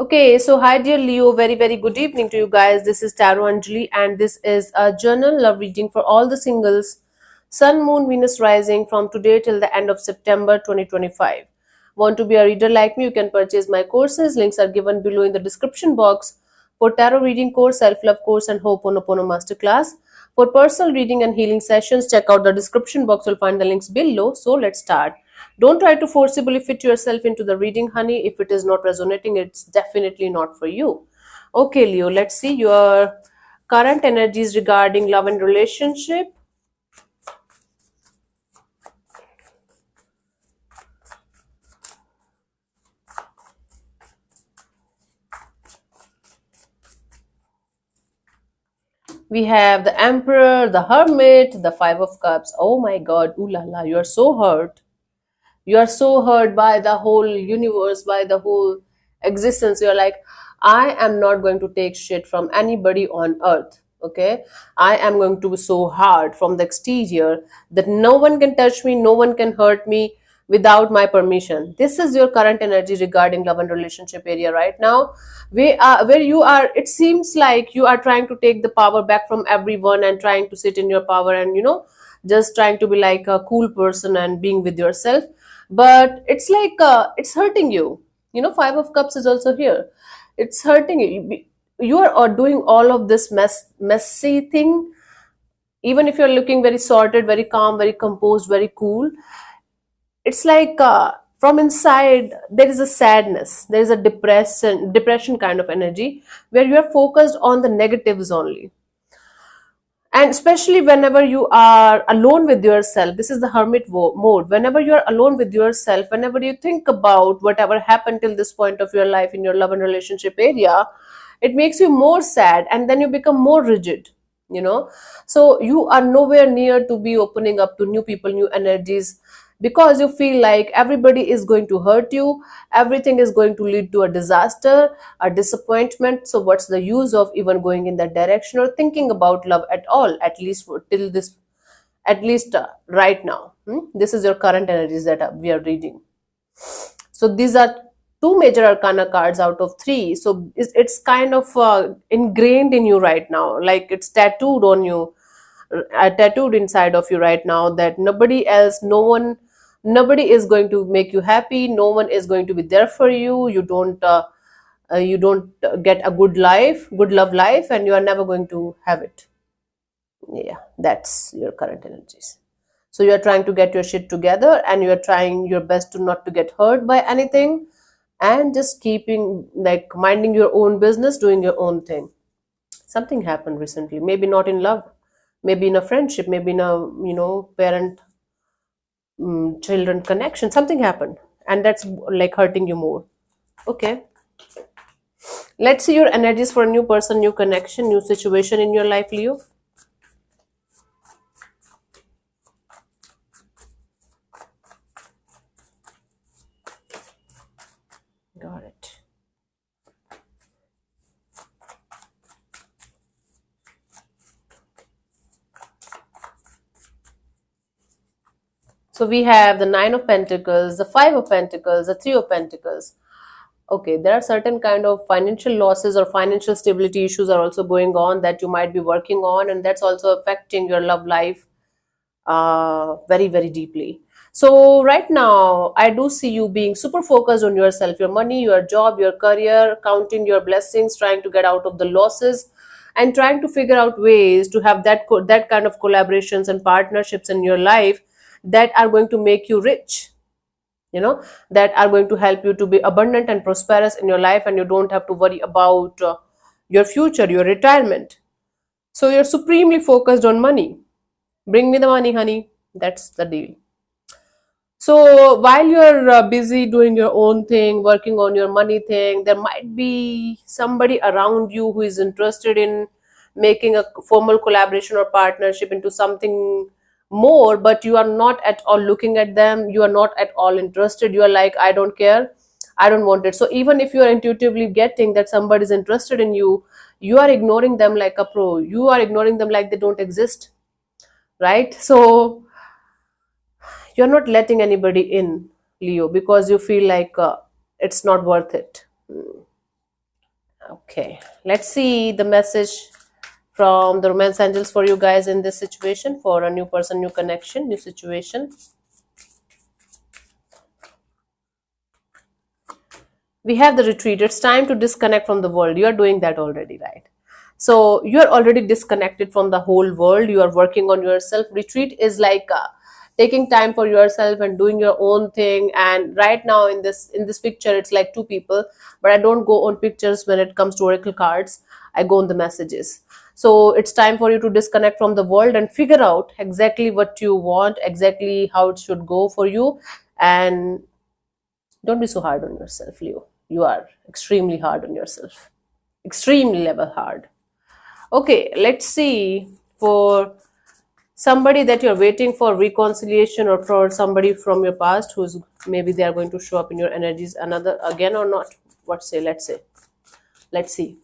Okay, so hi dear Leo, very good evening to you guys. This is Tarot Anjali, and this is a journal love reading for all the singles, Sun, Moon, Venus rising from today till the end of September 2025. Want to be a reader like me? You can purchase my courses. Links are given below in the description box for tarot reading course, self-love course, and Ho'oponopono masterclass. For personal reading and healing sessions, check out the description box. You'll find the links below. So let's start. Don't try to forcibly fit yourself into the reading, honey. If it is not resonating, it's definitely not for you. Okay, Leo, let's see your current energies regarding love and relationship. We have the Emperor, the Hermit, the Five of Cups. Oh my god, ooh la la, you are so hurt. You are so hurt by the whole universe, by the whole existence. You're like, I am not going to take shit from anybody on earth. Okay, I am going to be so hard from the exterior that no one can touch me, no one can hurt me without my permission. This is your current energy regarding love and relationship area right now. Where you are, it seems like you are trying to take the power back from everyone and trying to sit in your power, and just trying to be like a cool person and being with yourself, but it's like it's hurting you. Five of Cups is also here. It's hurting you. You are doing all of this messy thing, even if you're looking very sorted, very calm, very composed, very cool. It's like from inside there is a sadness, there is a depression kind of energy, where you are focused on the negatives only. And especially whenever you are alone with yourself, this is the mode. Whenever you are alone with yourself, whenever you think about whatever happened till this point of your life in your love and relationship area, it makes you more sad, and then you become more rigid. you know so you are nowhere near to be opening up to new people, new energies, because you feel like everybody is going to hurt you, everything is going to lead to a disaster, a disappointment. So what's the use of even going in that direction or thinking about love at all, at least till this, at least right now. This is your current energies that we are reading. So these are two major arcana cards out of three. So it's kind of ingrained in you right now, like it's tattooed on you, tattooed inside of you right now, that nobody else, no one, nobody is going to make you happy, no one is going to be there for you. You don't get a good love life, and you are never going to have it. Yeah, that's your current energies. So you're trying to get your shit together, and you're trying your best to not to get hurt by anything, and just keeping, like, minding your own business, doing your own thing. Something happened recently, maybe not in love, maybe in a friendship, maybe in a parent children connection. Something happened, and that's like hurting you more. Okay, let's see your energies for a new person, new connection, new situation in your life, Leo. Got it. So we have the Nine of Pentacles, the Five of Pentacles, the Three of Pentacles. Okay, there are certain kind of financial losses or financial stability issues are also going on that you might be working on, and that's also affecting your love life very deeply. So right now I do see you being super focused on yourself, your money, your job, your career, counting your blessings, trying to get out of the losses, and trying to figure out ways to have that kind of collaborations and partnerships in your life that are going to make you rich, that are going to help you to be abundant and prosperous in your life, and you don't have to worry about your future, your retirement. So you're supremely focused on money. Bring me the money, honey. That's the deal. So while you're busy doing your own thing, working on your money thing, there might be somebody around you who is interested in making a formal collaboration or partnership into something more, but you are not at all looking at them. You are not at all interested. You are like, I don't care. I don't want it. So even if you are intuitively getting that somebody is interested in you, you are ignoring them like a pro. You are ignoring them like they don't exist, right? So you're not letting anybody in, Leo, because you feel like it's not worth it. Okay, let's see the message from the romance angels for you guys in this situation, for a new person, new connection, new situation. We have the retreat. It's time to disconnect from the world. You are doing that already, right? So you are already disconnected from the whole world. You are working on yourself. Retreat is like taking time for yourself and doing your own thing. And right now in this picture, it's like two people, but I don't go on pictures when it comes to oracle cards. I go on the messages. So it's time for you to disconnect from the world and figure out exactly what you want, exactly how it should go for you. And don't be so hard on yourself, Leo. You are extremely hard on yourself. Extremely level hard. Okay, let's see, for somebody that you're waiting for reconciliation, or for somebody from your past who's maybe they are going to show up in your energies another again or not. What say? Let's say. Let's see.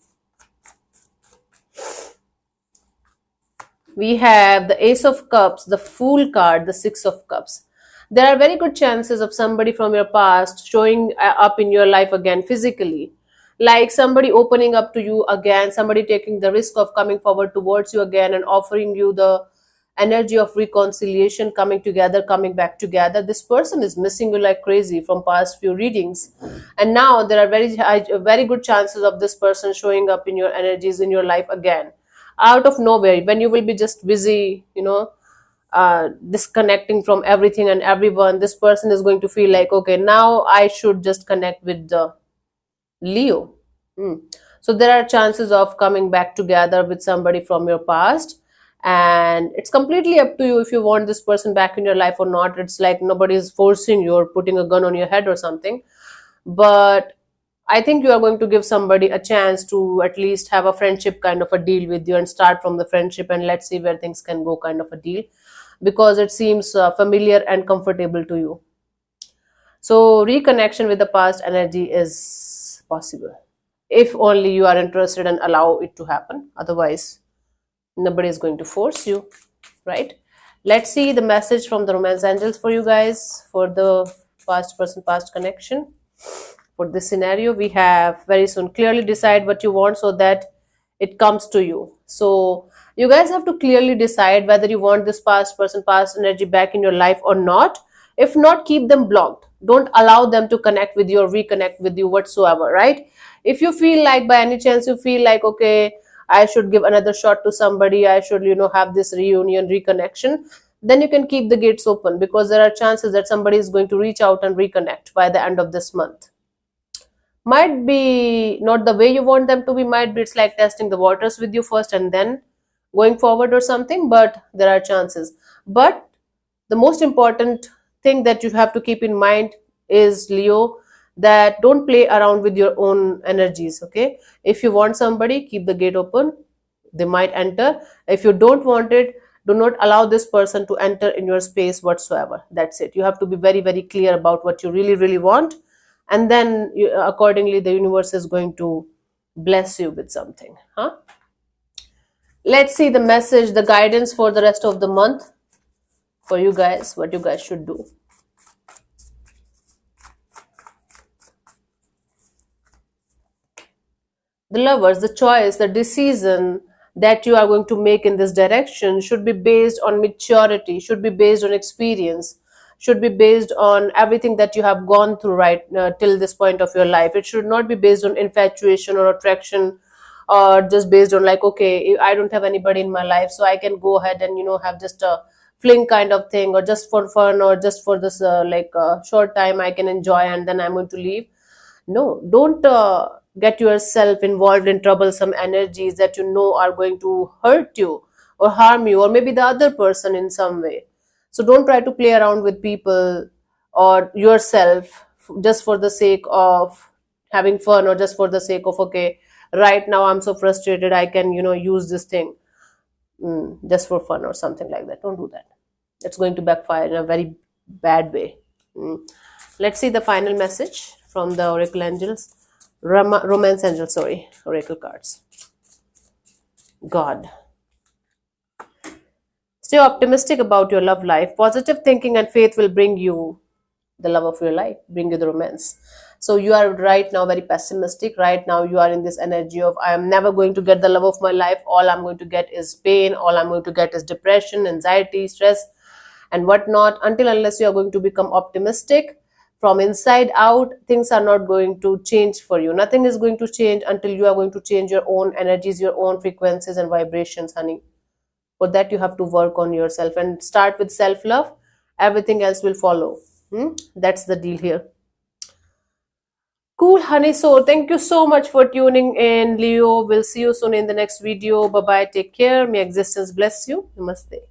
We have the Ace of Cups, the Fool card, the Six of Cups. There are very good chances of somebody from your past showing up in your life again physically. Like somebody opening up to you again, somebody taking the risk of coming forward towards you again and offering you the energy of reconciliation, coming together, coming back together. This person is missing you like crazy from past few readings. And now there are very good chances of this person showing up in your energies in your life again out of nowhere, when you will be just busy, disconnecting from everything and everyone. This person is going to feel like, okay, now I should just connect with the Leo. Hmm. So there are chances of coming back together with somebody from your past, and it's completely up to you if you want this person back in your life or not. It's like nobody is forcing you or putting a gun on your head or something. But I think you are going to give somebody a chance to at least have a friendship kind of a deal with you and start from the friendship, and let's see where things can go kind of a deal, because it seems familiar and comfortable to you. So reconnection with the past energy is possible if only you are interested and allow it to happen. Otherwise, nobody is going to force you, right? Let's see the message from the romance angels for you guys for the past person, past connection. For this scenario, we have very soon clearly decide what you want so that it comes to you. So you guys have to clearly decide whether you want this past person, past energy back in your life or not. If not, keep them blocked. Don't allow them to connect with you or reconnect with you whatsoever, right? If you feel like by any chance you feel like, okay, I should give another shot to somebody, I should, have this reunion, reconnection, then you can keep the gates open, because there are chances that somebody is going to reach out and reconnect by the end of this month. Might be not the way you want them to be, might be it's like testing the waters with you first and then going forward or something, but there are chances. But the most important thing that you have to keep in mind is, Leo, that don't play around with your own energies. Okay, if you want somebody, keep the gate open, they might enter. If you don't want it, do not allow this person to enter in your space whatsoever. That's it. You have to be very, very clear about what you really, really want, and then accordingly the universe is going to bless you with something, huh? Let's see the message, the guidance for the rest of the month for you guys, what you guys should do. The Lovers, the choice, the decision that you are going to make in this direction should be based on maturity, should be based on experience, should be based on everything that you have gone through right till this point of your life. It should not be based on infatuation or attraction, or just based on like, okay, I don't have anybody in my life, so I can go ahead and have just a fling kind of thing, or just for fun, or just for this short time I can enjoy and then I'm going to leave. No, don't get yourself involved in troublesome energies that are going to hurt you or harm you, or maybe the other person in some way. So don't try to play around with people or yourself just for the sake of having fun, or just for the sake of, okay, right now I'm so frustrated, I can use this thing, just for fun or something like that. Don't do that. It's going to backfire in a very bad way. Mm. Let's see the final message from the oracle angels, romance angel, sorry, oracle cards. God. Stay optimistic about your love life. Positive thinking and faith will bring you the love of your life, bring you the romance. So you are right now very pessimistic. Right now you are in this energy of, I am never going to get the love of my life. All I'm going to get is pain. All I'm going to get is depression, anxiety, stress, and whatnot. Until unless you are going to become optimistic from inside out, things are not going to change for you. Nothing is going to change until you are going to change your own energies, your own frequencies and vibrations, honey. For that, you have to work on yourself and start with self love. Everything else will follow. That's the deal here. Cool, honey. So, thank you so much for tuning in, Leo. We'll see you soon in the next video. Bye bye. Take care. May existence bless you. Namaste.